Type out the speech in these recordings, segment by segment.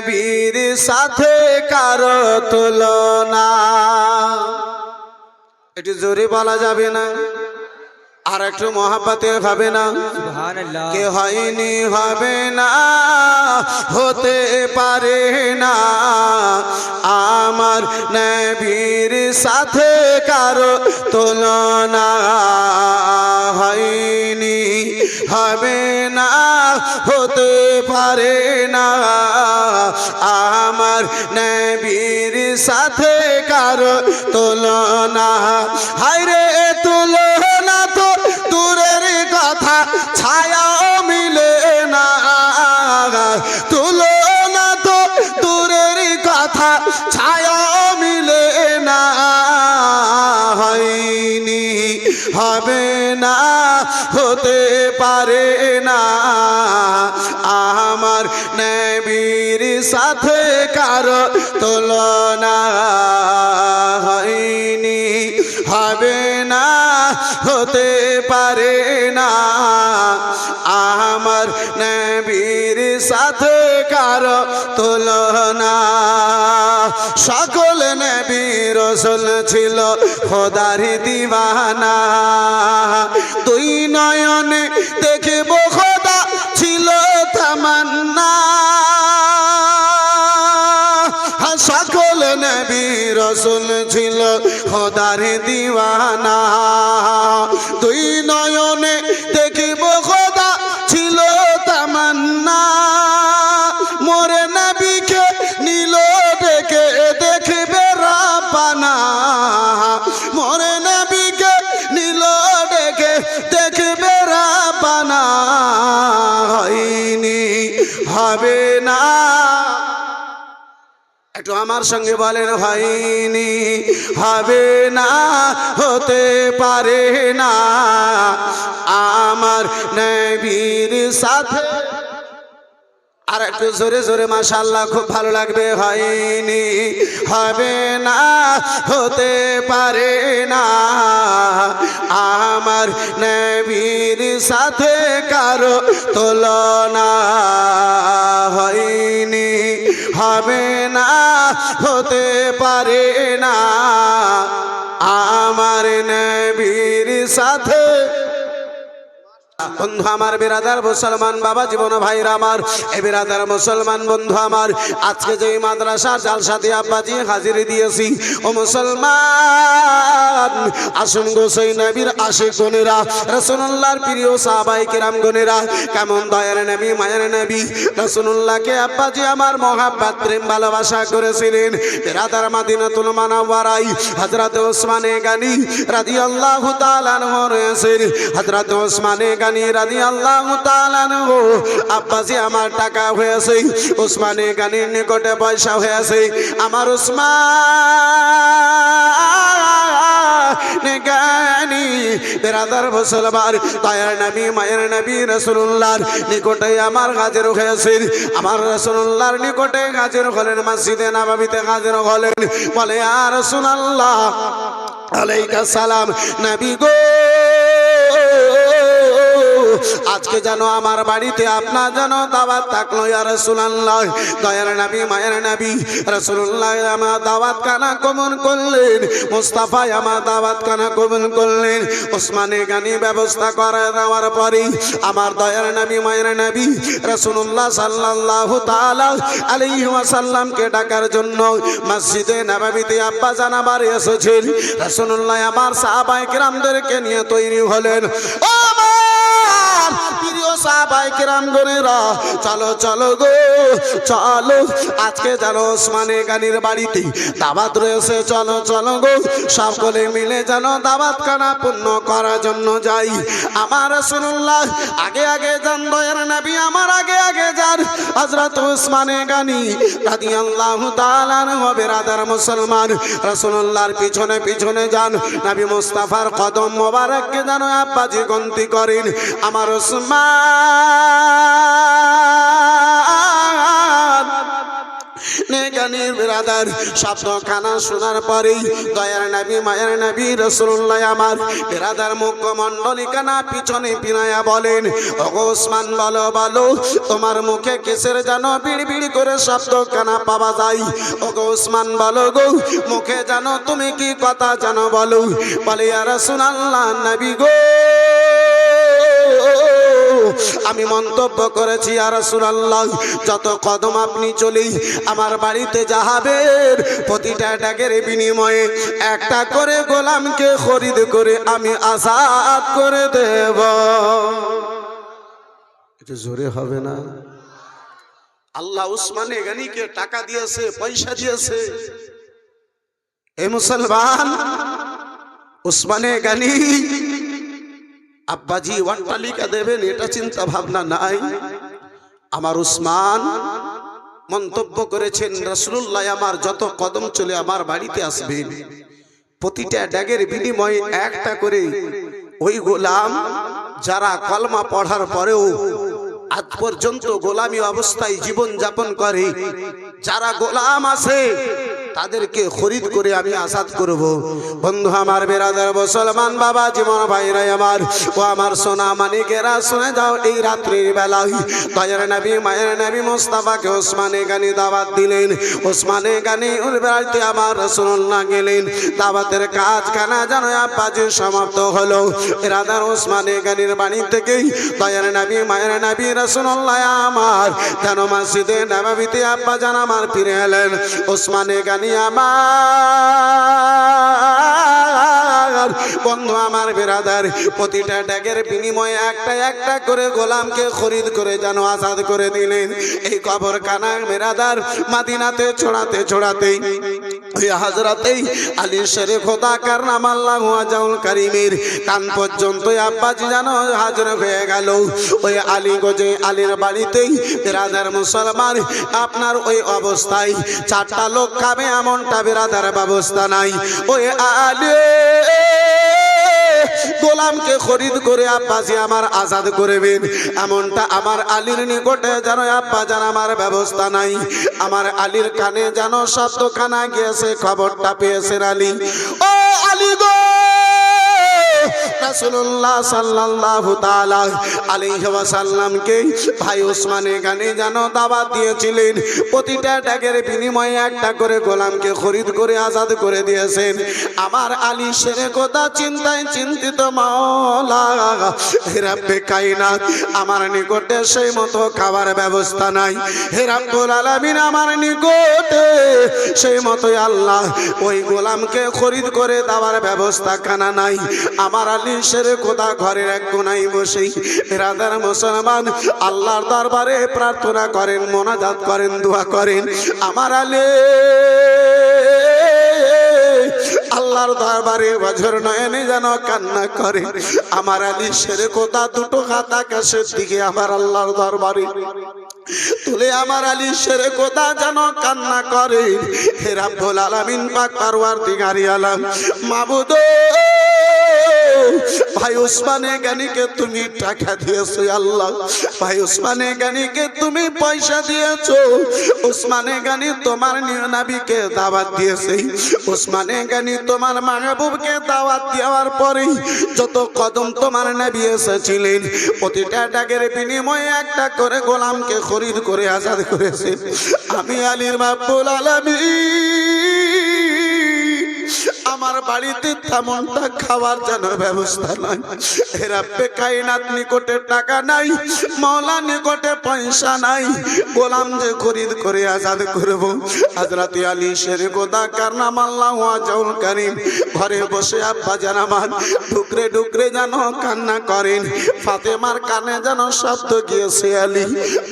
নবীর সাথে কারো তুলনা। একটু জোরে বলা যাবে না? আর একটু মহাব্বতে হবে না? সুবহানাল্লাহ। কে হয়নি হবে না, হতে পারে না আমার নবীর সাথে কারো তুলনা। হয়নি হবে না, হতে পারে না আমার নবীর সাথে কারো তুলনা। হায়রে তুলনা তো দূরের কথা, ছায়াও মিলে না। তুলনা তো দূরের কথা, ছায়াও মিলে না। হয়নি হবে না, হতে পারে না আমার নবীর সাথে কারো তুলনা। হয়নি হবে না, হতে পারে না আমার নবীর সাথে কারো তুলনা। সকল নবী রাসূল ছিল খোদার দিওয়ানা, দুই নয়নে দেখব খোদা ছিল তামান্না। সকল নবী রাসূল ছিল খোদার দিওয়ানা, দুই নয়নে দেখিব খোদা ছিল তামান্না। মোরে নবীকে নীল ডেকে দেখবে রাব্বানা, মোরে নবীকে নীল ডেকে দেখবে রাব্বানা। হয়নি হবে না, একটু আমার সঙ্গে বলেন, হয়নি হবে না, হতে পারে না আমার নবীর সাথে। আর একটু জোরে জোরে মাশাআল্লাহ, খুব ভালো লাগবে। হয়নি হবে না, হতে পারে না আমার নবীর সাথে কারো তুলনা। হয়নি হবে না, হতে পারে না আমার নবীর সাথে। বন্ধু আমার, বিরাদার মুসলমান বাবা জীবন ভাইরা আমার, এই বিরাদার মুসলমান বন্ধু আমার, আজকে যে মাদ্রাসার জালসাতে আব্বাজি হাজিরি দিয়েছি, ও মুসলমান আসুন গো সেই নবীর আশিক গণেরা, রাসূলুল্লাহর প্রিয় সাহাবায়ে কিরাম গণেরা, কেমন দয়ার নবী মায়ের নবী রাসূলুল্লাহকে আব্বাজি আমার মহাব্বত প্রেম ভালোবাসা করেছিলেন। বিরাদার মাদিনাতুল মুনাওয়ারায় হযরত ওসমানে গনি রাদিয়াল্লাহু তাআলা আনহু রয়েছেন। হযরত ওসমানে গনি রাদিয়াল্লাহু তাআলা আনহু আব্বাজি আমার টাকা হয়েছে, ওসমানে গনির নিকটে পয়সা হয়েছে। আমার ওসমানে গনি বিরাদার মুসলমান দয়ার নবী মায়ের নবী রাসূলুল্লাহর নিকটে আমার হাজির হয়েছেন। আমার রাসূলুল্লাহর নিকটে হাজির হলেন, মসজিদে নববীতে হাজির হলেন। বলে ইয়া রাসূলুল্লাহ আলাইকা সালাম, নবী গো আজকে যেন আমার বাড়িতে আপনার যেন দাওয়াত থাকলো ইয়া রাসূলুল্লাহ। দয়ার নবী মায়ের নবী রাসূলুল্লাহ আমার দাওয়াত খানা কবুল করলেন, মুস্তাফা আমার দাওয়াত খানা কবুল করলেন। ওসমানে গনি ব্যবস্থা করে দেওয়ার পরে আমার দয়ার নবী মায়ের নবী রাসূলুল্লাহ সাল্লাল্লাহু তাআলা আলাইহি ওয়াসাল্লামকে ডাকার জন্য মসজিদে নববীতে আব্বা জান আবার এসেছেন। রাসূলুল্লাহ আমার সাহাবায়ে কিরামদেরকে নিয়ে তৈরি হলেন। ও প্রিয় সাহাবায়ে কিরাম গণেরা, চলো চলো গো চলো, আজকে যেন ওসমানে গনির বাড়িতে দাওয়াত রয়েছে, চলো চলো গো সকলে মিলে যেন দাওয়াত খানা পূর্ণ করার জন্য যাই। আমার রাসূলুল্লাহ আগে আগে যান, দয়ার নবী আমার আগে আগে যান। হযরত ওসমানে গনি রাদিয়াল্লাহু তাআলা আনহু বিরাদার মুসলমান রাসূলুল্লাহর পিছনে পিছনে যান। নবী মুস্তাফার কদম মোবারককে যেন আব্বাজি গন্তি করেন। আমার ওসমান নেগানির বিরাদার শব্দ কানা শোনার পরেই দয়ার নবী মায়ের নবী রাসূলুল্লাহ আমার বিরাদার মুখমণ্ডলী কানা পিছনে পিনায়া বলেন, ওগো ওসমান বলো বলো তোমার মুখে কিসের যেন বিড় বিড় করে শব্দ কানা পাওয়া যায়? ওগো ওসমান বলো গো মুখে জানো তুমি কি কথা জানো বলো। বলে ইয়া রাসূলুল্লাহ নবী গো আমি মন্তব্য করেছি ইয়া রাসূলুল্লাহ যত কদম আপনি চলি আমার বাড়িতে যাবেন প্রতিটা ডাকের বিনিময়ে একটা করে গোলামকে খরিদ করে আমি আজাদ করে দেব। এটা জোরে হবে না? আল্লাহ উসমানে গনিকে টাকা দিয়েছে, পয়সা দিয়েছে। এ মুসলমান, উসমানে গনি আব্বাজি ওয়াট্টালিকা দেবেন এটা চিন্তা ভাবনা নাই। আমার উসমান মন্তব্য করেছেন রাসূলুল্লাহ আমার যত কদম চলে আমার বাড়িতে আসবেন প্রতিটা ড্যাগের বিনিময়ে একটা করে ওই গোলাম যারা কলমা পড়ার পরেও আজ পর্যন্ত গোলামি অবস্থায় জীবন যাপন করে, যারা গোলাম আছে তাদেরকে খরিদ করে আমি আজাদ করব। বন্ধু আমার বেরাদার মুসলমান বাবা জীবন ভাইরা আমার ও আমার সোনা মানিকেরা শুনে যাও, এই রাত্রির বেলায় দয়ার নবী মায়ের নবী মুস্তাফাকে ওসমানে গানি দাওয়াত দিলেন। ওসমানে গানি ওর বাড়িতে আমার রাসূলুল্লাহ গেলেন। দাওয়াতের কাজ কানা যেন আব্বাজি সমাপ্ত হলো। বেরাদার ওসমানে গানির বাড়ি থেকেই দয়ার নবী মায়ের নবী রাসূলুল্লাহ আমার যেন মসজিদে নববীতে আব্বা জান আমার ফিরে এলেন। ওসমানে গানি আমার বন্ধু আমার বেরাদার প্রতিটা ড্যাগের বিনিময়ে একটা একটা করে গোলামকে খরিদ করে যেন আজাদ করে দিলেন। এই কবর কানা বেরাদার মদিনাতে ছড়াতে ছড়াতেই ওই হযরতে আলী শেরে খোদা কাররাম আল্লাহু ওয়াজহুল কারীমের কান পর্যন্ত আব্বাজি যেন হাজির হয়ে গেল। ওই আলী গজে আলীর বাড়িতেই বেরাদার মুসলমান আপনার ওই অবস্থায় চারটা লোক খাবে এমনটা বেরাদার ব্যবস্থা নাই। ওই আলী গোলামকে খরিদ করে আব্বাজি আমার আজাদ করবেন এমনটা আমার আলীর নিকটে যেন আব্বা জান আমার ব্যবস্থা নাই। আমার আলীর কানে যেন শব্দ কানা গিয়েছে, খবরটা পেয়েছেন আলী। ও আলী গো রাসূলুল্লাহ সাল্লাল্লাহু তাআলা আলাইহি ওয়াসাল্লামকে ভাই ওসমানে গানি যেন দাওয়াত দিয়েছিলেন প্রতিটা ডাকের বিনিময়ে একটা করে গোলামকে খরিদ করে আজাদ করে দিয়েছেন। আমার আলী শেরে কথা চিন্তায় চিন্তিত, মাওলা হে রব্বে কায়নাত আমার নিকটে সেই মতো খাবার ব্যবস্থা নাই। হে রব্বুল আলামিন আমার নিকটে সেই মতোই আল্লাহ ওই গোলামকে খরিদ করে দেওয়ার ব্যবস্থা কানা নাই। আমার আলী শেরে খোদা ঘরের এক কোনায় বসেই বেরাদার মুসলমান আল্লাহর দরবারে প্রার্থনা করেন, মোনাজাত করেন, দোয়া করেন। আমার আলী আল্লাহর দরবারে বজর নয়নে যেন কান্না করে। আমার আলী শেরে খোদা দুটো হাত আকাশের দিকে আমার আল্লাহর দরবারে তুলে আমার আলী শেরে খোদা যেন কান্না করে। হে রাব্বুল আলামিন পাক পরওয়ারদিগারে আলম মাবুদ, ভাই ওসমানে গানিকে তুমি টাকা দিয়েছো আল্লাহ, ভাই ওসমানে গানিকে তুমি পয়সা দিয়েছো। ওসমানে গানি তোমার নবীকে দাওয়াত দিয়েছে, ওসমানে গানি তোমার মাহবুবকে দাওয়াত দেওয়ার পরে যত কদম তোমার নবী এসেছিলেন প্রতিটা ডাকের বিনিময়ে একটা করে গোলামকে খরিদ করে আজাদ করেছে। আমি আলীর রাব্বুল আলামিন আমার বাড়িতে তেমনটা খাওয়ার যেন ব্যবস্থা নাই। হে রব্বে কায়নাত নিকটে টাকা নাই, মাওলা নিকটে পয়সা নাই, গোলাম যে খরিদ করে আজাদ করব। হযরত আলী শেরে খোদা কাররাম আল্লাহু ওয়াজহুল কারীম ঘরে বসে আব্বা জান আমার ডুকরে ডুকরে যেন কান্না করেন। ফাতেমার কানে যেন শব্দ গিয়েছে, আলী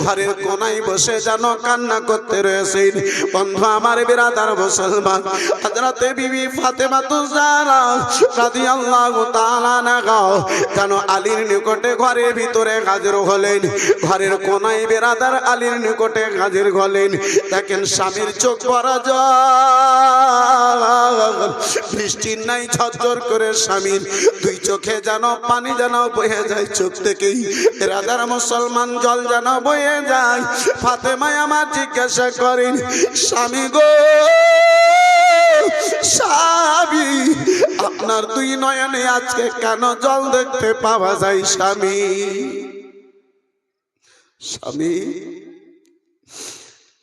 ঘরের কোনায় বসে যেন কান্না করতে রয়েছেন। বন্ধু আমার বিরাদার মুসলমান হযরতে বিবি ফাতেমা ফাতেমাতুজ জাহরা রাদিয়াল্লাহু তাআলা আনহা কেন আলীর নিকটে ঘরের ভিতরে হাজির হলেন, ঘরের কোনায় বেরাদার আলীর নিকটে হাজির হলেন। দেখেন স্বামীর চোখ ভরা জল, বৃষ্টির নাই ঝরঝর করে স্বামীর দুই চোখে যেন পানি যেন বয়ে যায়, চোখ থেকেই বেরাদার মুসলমান জল যেন বয়ে যায়। ফাতেমা আমার জিজ্ঞাসা করেন, স্বামী গো স্বামী, আপনার দুই নয়নে আজকে কেন জল দেখতে পাওয়া যায়? স্বামী স্বামী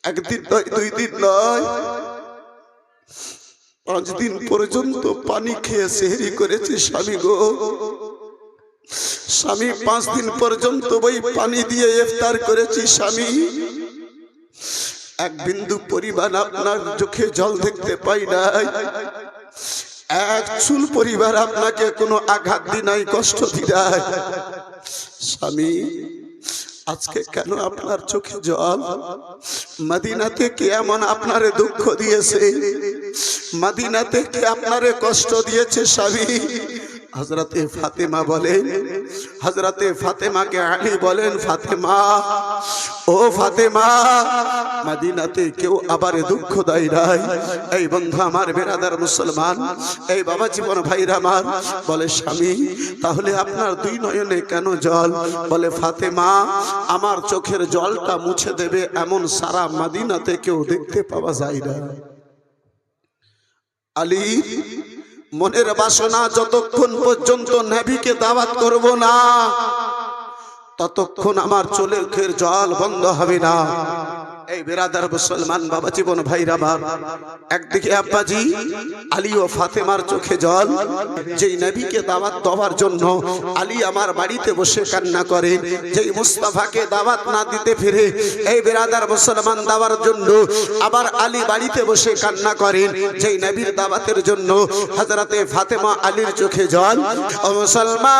একদিন নয়, দুই দিন নয়, 5 দিন পর্যন্ত পানি খেয়ে সেহরি করেছে স্বামী গো। স্বামী 5 দিন পর্যন্ত ওই পানি দিয়ে ইফতার করেছি স্বামী। এক বিন্দু পরিমাণ আপনার চোখে জল দেখতে পাই নাই, এক চুল পরিবার আপনাকে কোনো আঘাত দি নাই, কষ্ট দি নাই। স্বামী আজকে কেন আপনার চোখে জল? মদিনা থেকে এমন আপনারে দুঃখ দিয়েছে, মদিনা থেকে আপনারে কষ্ট দিয়েছে স্বামী। হযরতে ফাতেমা বলেন, হযরতে ফাতেমাকে আলী বলেন, ফাতেমা ও ফাতেমা, মদিনাতে কেউ আবার দুঃখ দেয় নাই। এই বন্ধু আমার বেরাদার মুসলমান, এই বাবা জীবন ভাইরা আমার বলে, স্বামী তাহলে আপনার দুই নয়নে কেন জল? বলে, ফাতেমা আমার চোখের জলটা মুছে দেবে এমন সারা মদিনাতে কেউ দেখতে পাওয়া যায় না। আলী মনের বাসনা, যতক্ষণ পর্যন্ত নবীকে দাওয়াত করব না ততক্ষণ আমার চোখের জল বন্ধ হবে না। এই বেরাদার মুসলমান বাবা জীবন ভাইরা আমার, একদিকে আব্বাজি আলী ও ফাতেমার চোখে জল, যেই নবীকে দাওয়াত দেওয়ার জন্য আলী আমার বাড়িতে বসে কান্না করে, যেই মুস্তাফাকে দাওয়াত না দিতে ফিরে এই বেরাদার মুসলমান দেওয়ার জন্য আবার আলী বাড়িতে বসে কান্না করেন, যেই নবীর দাওয়াতের জন্য হযরতে ফাতেমা আলীর চোখে জল। ও মুসলমান,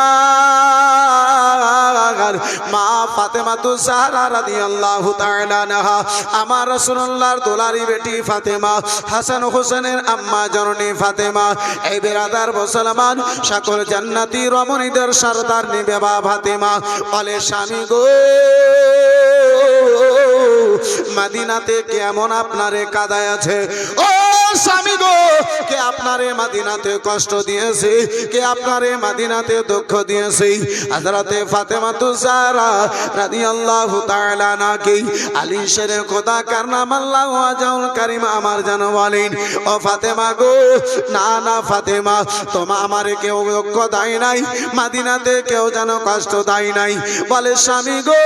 মা ফাতেমাতুজ জাহরা রাদিয়াল্লাহু তাআলা আনহা আমার রাসূলুল্লাহর দুলারি বেটি ফাতেমা, হাসান হোসেনের আম্মা জননী ফাতেমা, এই বেরাদার মুসলমান সকল জান্নাতি রমণীদের সরদার নিবেবা ফাতেমা বলে, স্বামী গো মদিনাতে কেমন আপনারে কাদায় আছে? ও স্বামী গো, কে আপনারে মদিনাতে কষ্ট দিয়েছে? কে আপনারে মদিনাতে দুঃখ দিয়েছে? হযরতে ফাতেমাতুজ জাহরা রাদিয়াল্লাহু তাআলা আনহা আলী শেরে খোদা কারনাম আল্লাহু আজল কারীম আমার জান বলেন, ও ফাতেমা গো, না না ফাতেমা, তোমা আমারে কেউ দুঃখ দেয় নাই, মদিনাতে কেউ যেন কষ্ট দেয় নাই। বলে, স্বামী গো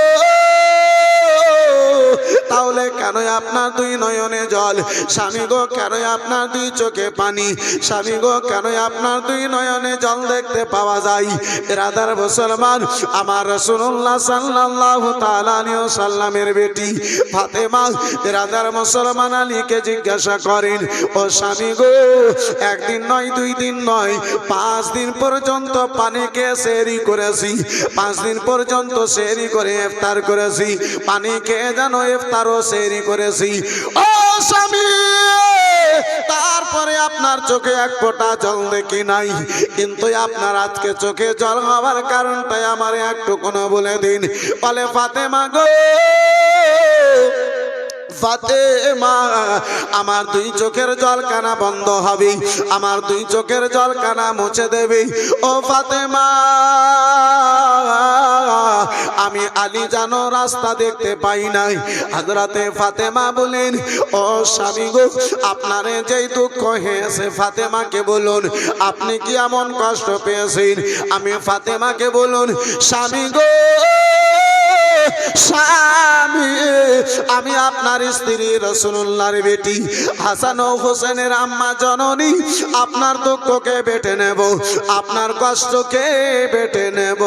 তাহলে কেন আপনার দুই নয়নে জল? স্বামী গো কেন আপনার দুই চোখে পানি? স্বামী গো কেন আপনার দুই নয়নে জল দেখতে পাওয়া যায়? বেরাদার মুসলমান আমার রাসূলুল্লাহ সাল্লাল্লাহু তাআলা আলাইহি ওয়াসাল্লামের বেটি ফাতেমা বেরাদার মুসলমান আলীকে জিজ্ঞাসা করেন, ও স্বামী গো, একদিন নয়, 2 দিন নয়, 5 দিন পর্যন্ত পানি খেয়ে সেহরি করেছি, 5 দিন পর্যন্ত সেহরি করে ইফতার করেছি, পানি খেয়ে যেন ইফতারও সেহরি করেছি। ও স্বামী, তারপরে আপনার চোখে এক ফোঁটা জল দেখি নাই, কিন্তু আপনার আজকে চোখে জল হওয়ার কারণটাই আমার একটু কোনো বলে দিন। বলে, ফাতেমা গো, ফাতেমা আমার দুই চোখের জল কানা বন্ধ হবে, আমার দুই চোখের জল কানা মুছে দেবে। ও ফাতেমা, আমি আলী জানো রাস্তা দেখতে পাই নাই। হযরতে ফাতেমা বলেন, ও স্বামী গো, আপনারে যেই দুঃখ হয়েছে ফাতেমাকে বলুন, আপনি কি এমন কষ্ট পেয়েছেন? আমি ফাতেমাকে বলুন, স্বামী গো, স্বামী আমি আপনার স্ত্রী রাসূলুল্লাহর বেটি হাসান ও হোসেনের আম্মা জননী, আপনার দুঃখকে বেটে নেব, আপনার কষ্টকে বেটে নেব।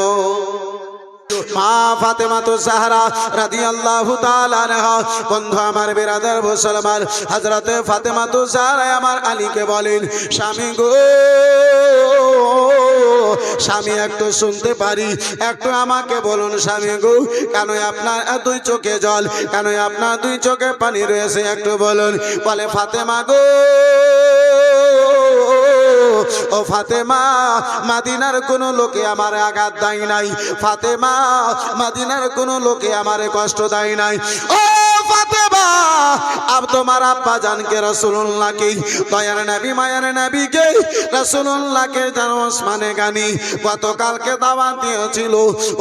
মা ফাতেমাতুজ জাহরা রাদিয়াল্লাহু তাআলা আনহা, বন্ধু আমার বেরাদার মুসলমান, হযরতে ফাতেমাতুজ জাহরা আমার আলীকে বলেন, স্বামী গো, স্বামী একটু শুনতে পারি, একটু আমাকে বলুন স্বামী গো, কেন আপনার দুই চোখে জল, কেন আপনার দুই চোখে পানি রয়েছে, একটু বলুন। বলে, ফাতেমা গো, ও ফাতেমা মদিনার কোন লোকে আমার আঘাত দেয় নাই, ফাতেমা মদিনার কোন লোকে আমারে কষ্ট দেয় নাই। ও ফাতেমা আব তোমার আব্বা জানকে রাসূলুল্লাহকে দয়ার নবী মায়ার নবীকে রাসূলুল্লাহকে জানো ওসমানে গানি গতকালকে দাওয়াত দিয়েছিল।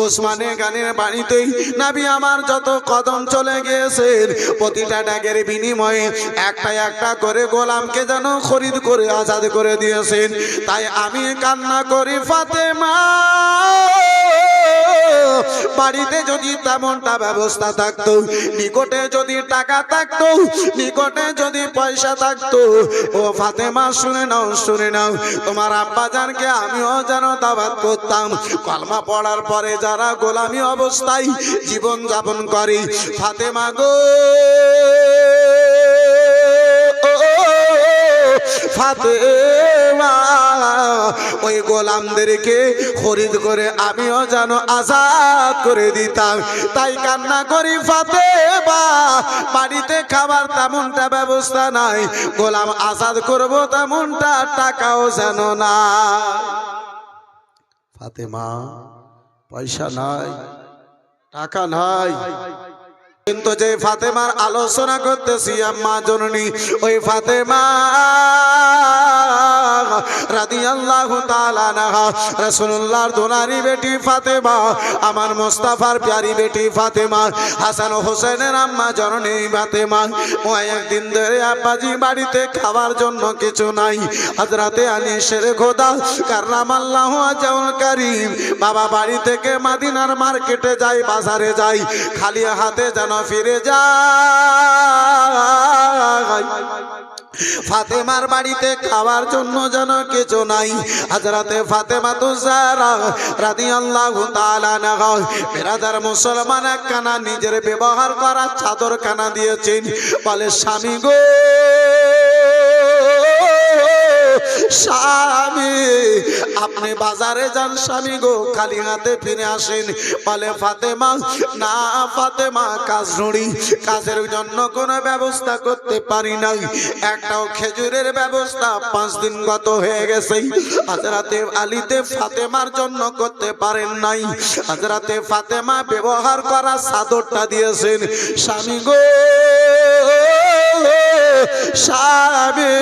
ওসমানে গানির বাড়িতেই নবী আমার যত কদম চলে গিয়েছেন প্রতিটা ডাকের বিনিময়ে একটা একটা করে গোলামকে যেন খরিদ করে আজাদ করে দিয়েছেন। তাই আমি কান্না করি ফাতেমা বাড়িতে যদি তেমনটা ব্যবস্থা থাকতো, নিকটে যদি টাকা থাকতো, নিকটে যদি পয়সা থাকতো, ও ফাতেমা শুনে নাও শুনে নাও, তোমার আব্বা জানকে আমিও যেন দাওয়াত করতাম। কলমা পড়ার পরে যারা গোলামি অবস্থায় জীবন যাপন করে, ফাতেমা গো ফাতেমা ওই গোলামদেরকে খরিদ করে আমিও যেন আজাদ করে দিতাম। তাই কান্না করি ফাতেমা বাড়িতে খাবার তেমনটা ব্যবস্থা নাই, গোলাম আজাদ করব তেমনটা টাকাও যেন না। ফাতেমা পয়সা নাই, টাকা নাই, কিন্তু যে ফাতেমার আলোচনা করতেছি আম্মা জননী ওই ফাতেমা রাদিয়াল্লাহু তাআলা আনহা রাসূলুল্লাহর দুলারি বেটি ফাতেমা, আমার মুস্তাফার প্যারি বেটি ফাতেমা, হাসান ও হোসেনের আম্মা জননী ফাতেমা। ও একদিন ধরে আব্বাজি বাড়িতে খাবার জন্য কিছু নাই। হযরতে আলী শের খোদা কাররামাল্লাহু ওয়াজহুল কারীম বাবা বাড়ি থেকে মদিনার মার্কেটে যায়, বাজারে যায়, খালি হাতে যেন ফিরে যায়। ফাতেমার বাড়িতে খাওয়ার জন্য যেন কিছু নাই। হযরতে ফাতেমাতুজ জাহরা রাদিয়াল্লাহু তাআলা আনহা বিরাদার মুসলমান একখানা নিজের ব্যবহার করা চাদর কানা দিয়েছেন। বলে স্বামী গো স্বামী আপনি বাজারে যান স্বামী গো, খালি হাতে ফিরে আসেন। বলে ফাতেমা না ফাতেমা কাজ নড়ি, কাজের জন্য কোনো ব্যবস্থা করতে পারি না। একটাও খেজুরের ব্যবস্থা 5 দিন গত হয়ে গেছে। হযরতে আলীতে ফাতেমার জন্য করতে পারেন নাই। হযরতে ফাতেমা ব্যবহার করা চাদরটা দিয়েছেন। স্বামী গো স্বামী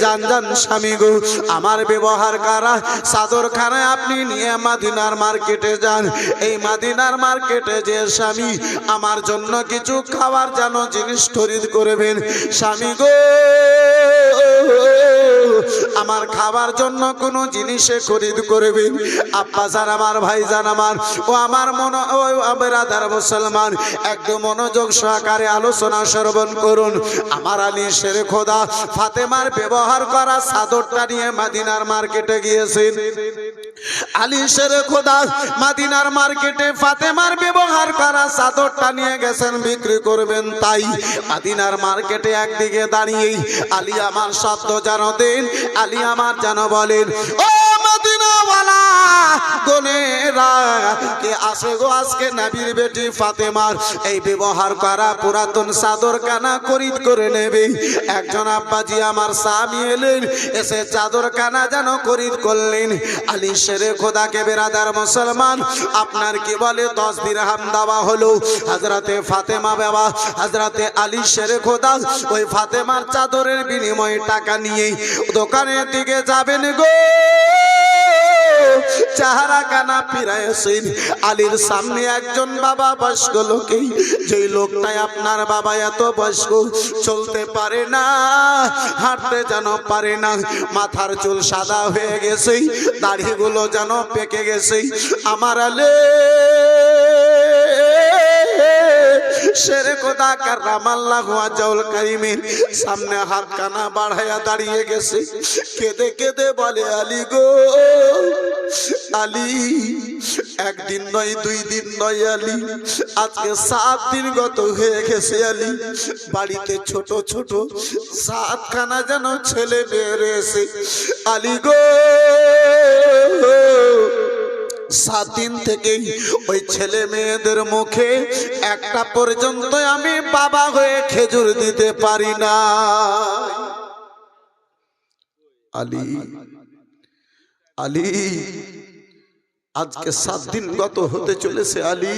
জান জান স্বামী গো, আমার ব্যবহার করা চাদরখানায় আপনি নিয়ে মদিনার মার্কেটে যান। এই মদিনার মার্কেটে যে স্বামী আমার জন্য কিছু খাবার যেন জিনিস খরিদ করবেন। স্বামী গো আমার খাবার জন্য কোনো জিনিসে খরিদ করবেন। আব্বা জান আমার ভাই জান আমার ও আমার মনে ও বেরাদার মুসলমান একটু মনোযোগ সহকারে আলোচনা শ্রবণ করুন। আমার আলী শের খোদা ফাতেমার ব্যবহার করা চাদরটা নিয়ে মদিনার মার্কেটে গিয়েছেন। আলী শের খোদা মদিনার মার্কেটে ফাতেমার ব্যবহার করা চাদরটা নিয়ে গেছেন বিক্রি করবেন। তাই মদিনার মার্কেটে একদিকে দাঁড়িয়ে আলী আমার শব্দ যেন দেন, আলী আমার যেন বলেন ও মদিনাওয়ালা গোনেরা কে আসে গো আজকে নবীর বেটি ফাতেমার এই ব্যবহার করা পুরাতন চাদর কানা খরিদ করে নেবে। একজন আব্বাজি আমার স্বামী এলেন, এসে চাদর কানা যেন খরিদ করলেন। আলী শেরে খোদাকে বেরাদার মুসলমান আপনার কি বলে 10 দিরহাম দেওয়া হলো। হযরতে ফাতেমা বাবা হযরতে আলী শেরে খোদা ওই ফাতেমার চাদরের বিনিময়ে টাকা নিয়ে দোকানের দিকে যাবেন গো, চেহারা কানা ফিরাইছেন। আলীর সামনে একজন বাবা বয়স্ক লোকে, যে লোকটাই আপনার বাবা এত বয়স্ক, চলতে পারে না, হাঁটতে যেন পারে না, মাথার চুল সাদা হয়ে গেছে, দাড়িগুলো যেন পেকে গেছে। আমার আলে শেরে খোদা কাররামাল্লাহু ওয়াজহুল কারীমের সামনে হাত কানা বাড়ায়া দাঁড়িয়ে গেছে, কেঁদে কেঁদে বলে আলী গো আলী, একদিন নয় 2 দিন নয় আলী, আজকে 7 দিন গত হয়ে গেছে আলী। বাড়িতে ছোট ছোট 7খানা যেন ছেলে মেয়ে রয়েছে আলী গো। 7 দিন থেকে ওই ছেলে মেয়েদের মুখে একটা পর্যন্ত আমি বাবা হয়ে খেজুর দিতে পারি না। আলী আলী আজকে 7 দিন গত হতে চলেছে আলী,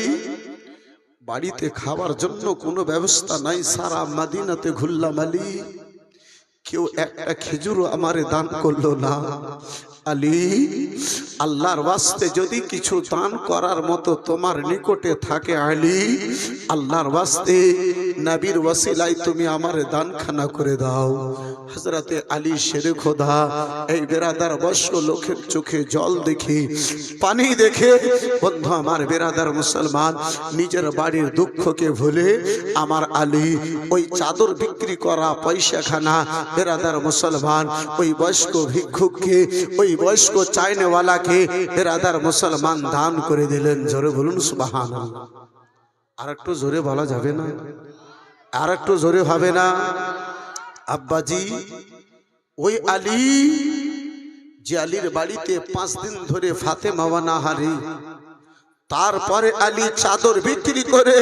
বাড়িতে খাবার জন্য কোনো ব্যবস্থা নাই, সারা মদিনাতে ঘুরলাম আলী, কেউ একটা খেজুরও আমারে দান করলো না। আলী আল্লাহর ওয়াস্তে যদি কিছু দান করার মতো তোমার নিকটে থাকে আলী, আল্লাহর ওয়াস্তে নবীর ওসিলায় তুমি আমারে দানখানা করে দাও। হযরতে আলী শেরে খোদা এই বেরাদার বয়স্ক লোকের চোখে জল দেখে, পানি দেখে, বন্ধু আমার বেরাদার মুসলমান নিজের বাড়ির দুঃখকে ভুলে আমার আলী ওই চাদর বিক্রি করা পয়সাখানা বেরাদার মুসলমান ওই বয়স্ক ভিক্ষুককে, ওই বয়স্ক চাইনেওয়ালাকে বেরাদার মুসলমান দান করে দিলেন। জোরে বলুন সুবহানাল্লাহ। আর একটু জোরে বলা যাবে না? আর একটু জোরে হবে না? আব্বাজি ওই আলী যে আলীর বাড়িতে 5 দিন ধরে ফাতেমা ওয়ানাহারি, তারপরে আলী চাদর বিক্রি করে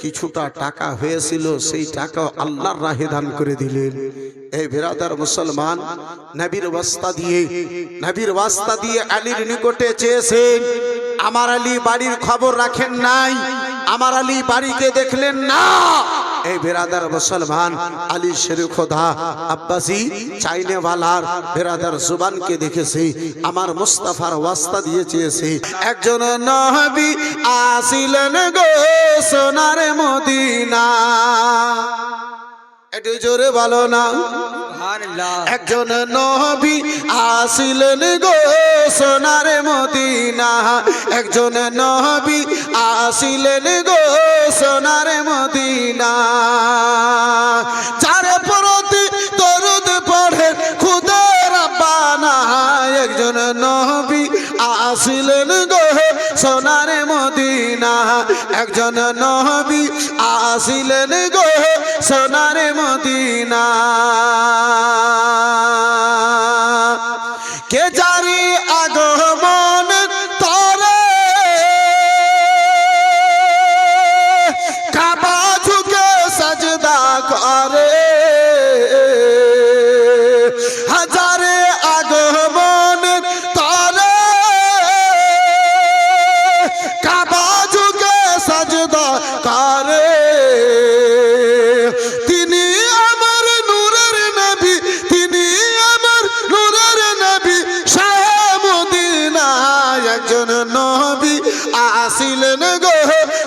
কিছুটা টাকা হয়েছিল, সেই টাকা আল্লাহর রাহে দান করে দিলেন। এই বেরাদার মুসলমান নবীর ওয়াস্তা দিয়ে আলীর নিকটে চেয়েছেন, আমার আলী বাড়ির খবর রাখেন নাই, আমার আলী বাড়িকে দেখলেন না। এই বেরাদার মুসলমান আলী শেরে খোদা আব্বাসি চাইনেওয়ালার বেরাদার জুবানকে দেখেছে, আমার মুস্তাফার ওয়াস্তা দিয়ে চেয়েছে, একজন নবী আসিলেন গো সোনার মদিনা। একটু জোরে বলো না সুবহানাল্লাহ। একজন নবী আসিলেন গো সোনার মদিনা, একজন নবী আসিলেন গো সোনার মদিনা, যার প্রতি দরুদ পড়ে খুদা রাব্বানা। একজন নবী আসিলেন গো সোনার মদিনা, একজন নবী আসিলেন গো সোনার মদিনা। কে জারি আগমন তরে কাবা ঝুঁকে সাজদা করে, হাজারে আগমন তরে কাবা ঝুঁকে সাজদা করে। তিনি আমার নূরের নবী, তিনি আমার নূরের নবী শাহ মদিনা। একজন নবী আসিলেন গো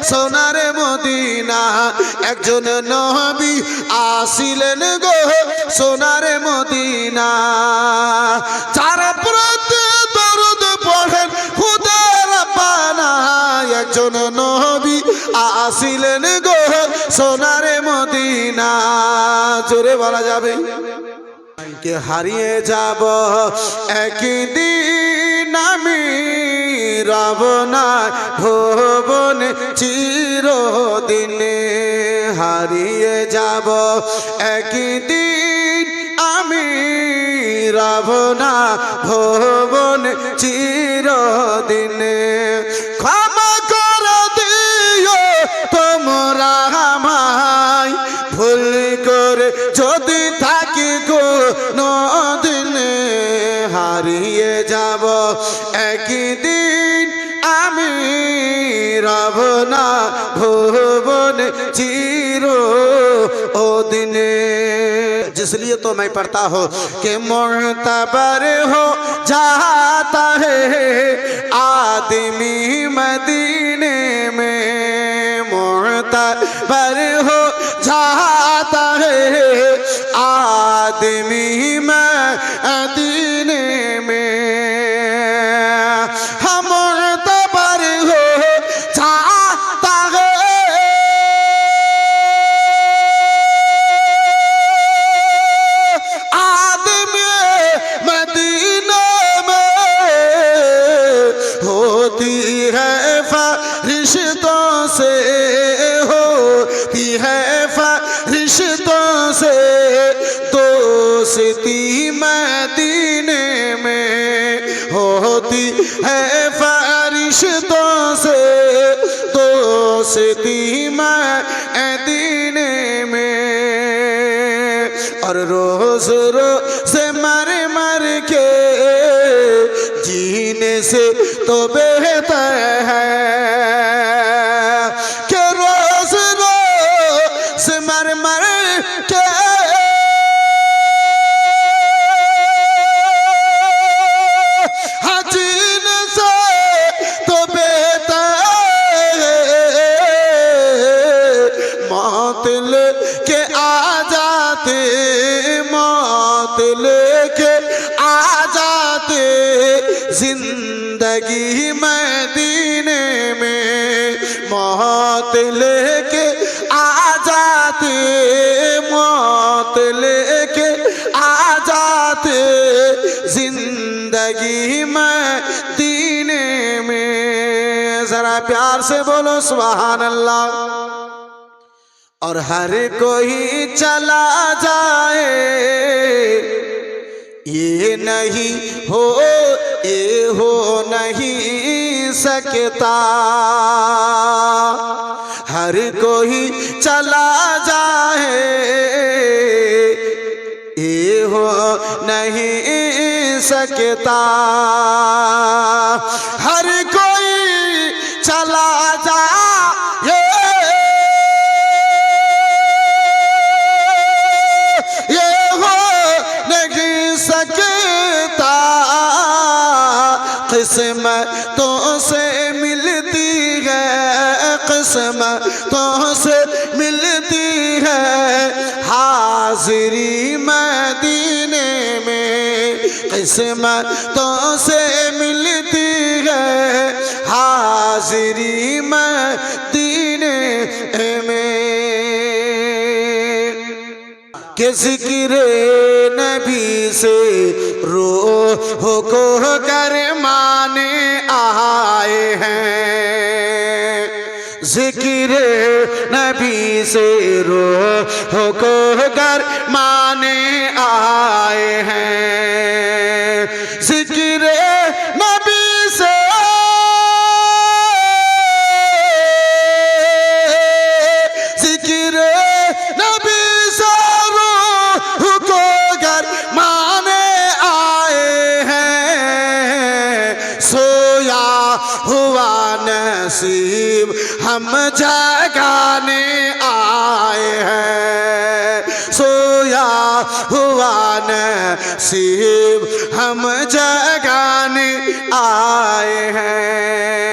সোনার মদিনা, একজন নবী আসিলেন গো সোনার মদিনা, যার প্রতি দরুদ পড়েন খুদা রাব্বানা। একজন নবী আসিলেন গো সোনার মদিনা। জোরে বলা যাবে? কে হারিয়ে যাব একদিন আমি রব না ভুবন চিরদিনে, হারিয়ে যাব একদিন আমি রব না ভুবন চিরদিনে। ক্ষমা করে দিও তোমরা আমায়, ভুল করে যদি থাকি কোনো দিনে, হারিয়ে যাব একদিন আমি রব না ভুবন চিরদিনে। इसलिए तो मैं पढ़ता हूँ कि मुअतबर हो जाता है आदमी मदीने में, मुअतबर हो जाता है आदमी मदीने में। हम मुअतबर हो जाता है आदमी मदीने में, होती है फरिश्तों से, होती है फरिश्तों से दोस्ती मदीने में, होती है फरिश्तों से दोस्ती मदीने में। और रोज रोज मर मर के जीने से तो बेहतर है कि रोज रोज मर मर के जीने से तो बेहतर मौत लेके आ जाते, मौत लेके आ जाते जिंदगी मदीने में, मौत लेके आ जाते, मौत लेके आ जाते जिंदगी मदीने में। जरा प्यार से बोलो सुभान अल्लाह। और हर कोई चला जाए ये नहीं हो, ये हो नहीं सकता, हर कोई चला जाए ये हो नहीं सकता, हर कोई चला जाए ये हो नहीं सकता, किस्मतों से मिलती है, किस्मतों से मिलती है हाजिरी मदीने में, किस्मतों से मिलती है हाजिरी मदीने में। कि ज़िक्र नबी से रूह को कर माने आए हैं, ज़िक्र नबी से रूह को कर माने आए हैं, ज़िक्र नबी से ज़िक्र नबी से रूह को कर माने आए हैं, सोया हुआ नसीब हम जगाने आए हैं, सोया हुआ नसीब हम जगाने आए हैं।